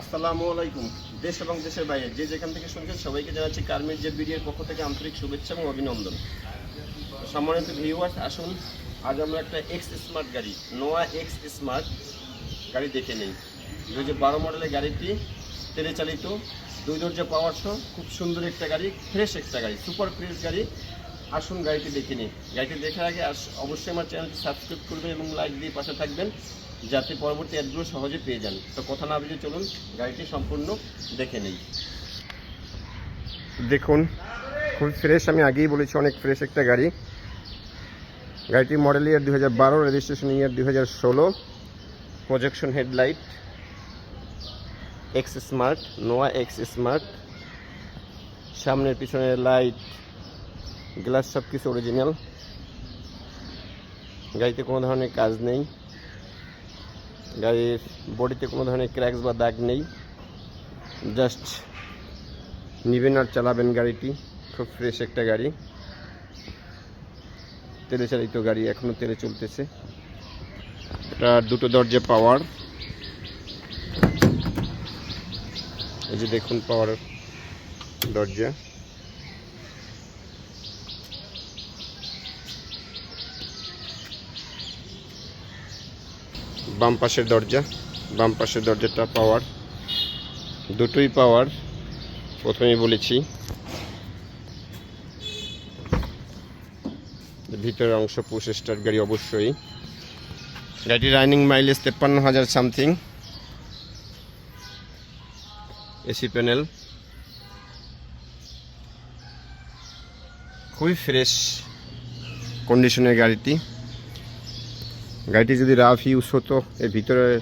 আসসালামু আলাইকুম। দেশ এবং দেশের বাইরে যে যেখান থেকে শুনছেন সবাইকে জানাচ্ছি কার্মিক জেড বিডির পক্ষ থেকে আন্তরিক শুভেচ্ছা এবং অভিনন্দন। সম্মানিত ভিউয়ার্স, আসুন আজ আমরা একটা এক্স স্মার্ট গাড়ি, নোয়া এক্স স্মার্ট গাড়ি দেখে নিই। 2012 মডেলের গাড়িটি তেলে চালিত, 2 দরজা পাওয়ার সহ খুব সুন্দর একটা গাড়ি, ফ্রেশ একটা গাড়ি, সুপার ফ্রেশ গাড়ি। আসুন গাড়িটি দেখে নিই। গাড়িটি দেখার আগে অবশ্যই আমার চ্যানেলটি সাবস্ক্রাইব করবেন এবং লাইক দিয়ে পাশে থাকবেন, যাতে পরবর্তী অ্যাডগুলো সহজে পেয়ে যান। তো কথা না বুঝে চলুন গাড়িটি সম্পূর্ণ দেখে নেই। দেখুন, খুব ফ্রেশ, আমি আগেই বলেছি অনেক ফ্রেশ একটা গাড়ি। গাড়িটির মডেল ইয়ার 2012, রেজিস্ট্রেশন ইয়ার 2016, প্রজেকশন হেডলাইট, এক্স স্মার্ট, নোয়া এক্স স্মার্ট। সামনের পিছনের লাইট, গ্লাস সব কিছু অরিজিনাল। গাড়িতে কোনো ধরনের কাজ নেই, গাড়ির বডিতে কোনো ধরনের ক্র্যাকস বা দাগ নেই। জাস্ট নিবেন আর চালাবেন গাড়িটি। খুব ফ্রেশ একটা গাড়ি, তেলে চালিত গাড়ি, এখনও তেলে চলতেছে। এটা 2 দরজা পাওয়ার। এই যে দেখুন পাওয়ার দরজা। বাম পাশের দরজাটা পাওয়ার, দুটোই পাওয়ার। প্রথমেই বলেছি ভিতরের অংশ পুশ স্টার্ট গাড়ি অবশ্যই। গাড়িটি running mileage 53,000 something. AC panel, খুবই ফ্রেশ কন্ডিশনের গাড়িটি যদি রাফ ইউজ হতো, এর ভিতরের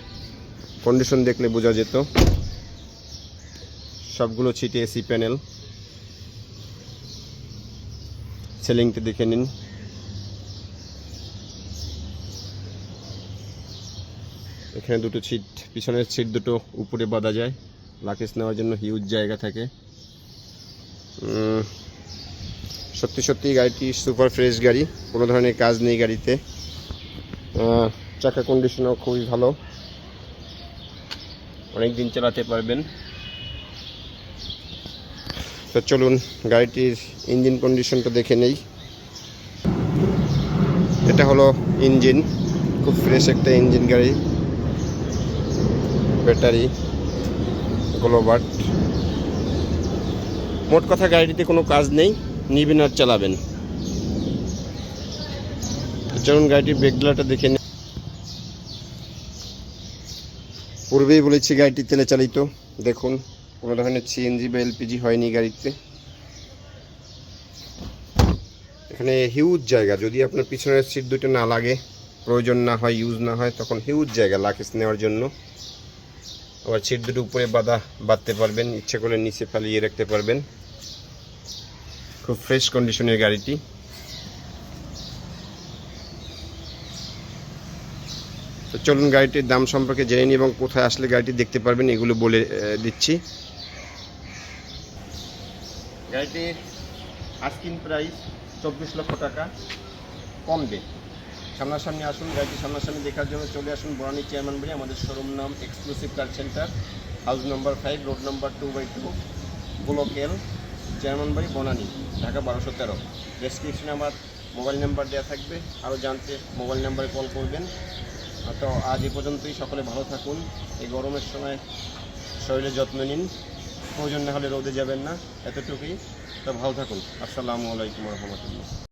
কন্ডিশন দেখলে বোঝা যেত। সবগুলো ছিটে এসি প্যানেল। সিলিংটা দেখে নিন। এখানে দুটো সিট, পিছনের সিট দুটো উপরে বাঁধা যায়, লাকেজ নেওয়ার জন্য হিউজ জায়গা থাকে। সত্যি গাড়িটি সুপার ফ্রেশ গাড়ি, কোনো ধরনের কাজ নেই গাড়িতে। চাকা কন্ডিশনও খুবই ভালো, অনেক দিন চালাতে পারবেন। তো চলুন গাড়িটির ইঞ্জিন কন্ডিশনটা দেখে নেই। এটা হলো ইঞ্জিন, খুব ফ্রেশ একটা ইঞ্জিন গাড়ি। ব্যাটারি, গ্লোবার্ট। মোট কথা গাড়িটিতে কোনো কাজ নেই, নিবেন আর চালাবেন। চলুন গাড়িটির ব্রেকগুলোটা দেখে নিই। পূর্বেই বলেছি গাড়িটি তেলে চালিত। দেখুন, কোনো ধরনের সিএনজি বা এলপিজি হয়নি গাড়িতে। এখানে হিউজ জায়গা, যদি আপনার পিছনের সিট দুটো না লাগে, প্রয়োজন না হয়, ইউজ না হয়, তখন হিউজ জায়গা লাকেজ নেওয়ার জন্য। আবার সিট দুটো উপরে বাঁধতে পারবেন, ইচ্ছে করলে নিচে ফালিয়ে রাখতে পারবেন। খুব ফ্রেশ কন্ডিশনের গাড়িটি। তো চলুন গাড়িটির দাম সম্পর্কে জেনে নিই এবং কোথায় আসলে গাড়িটি দেখতে পারবেন এগুলো বলে দিচ্ছি। গাড়িটির আস্কিং প্রাইস 24 লক্ষ টাকা, কমবে। সামনাসামনি আসুন, গাড়িটি সামনাসামনি দেখার জন্য চলে আসুন বনানী চেয়ারম্যান বাড়ি। আমাদের শোরুম নাম exclusive car center, house number 5, road number 2/2, block L, chairman বাড়ি, বনানী, ঢাকা 1213। ডেসক্রিপশনে আমার মোবাইল নাম্বার দেওয়া থাকবে, আরও জানতে মোবাইল নাম্বারে কল করবেন। তো আজ এ পর্যন্তই। সকলে ভালো থাকুন। এই গরমের সময় শরীরের যত্ন নিন, প্রয়োজন না হলে রোদে যাবেন না, এতটুকুই। তো ভালো থাকুন। আসসালামু আলাইকুম রহমতুল্লাহ।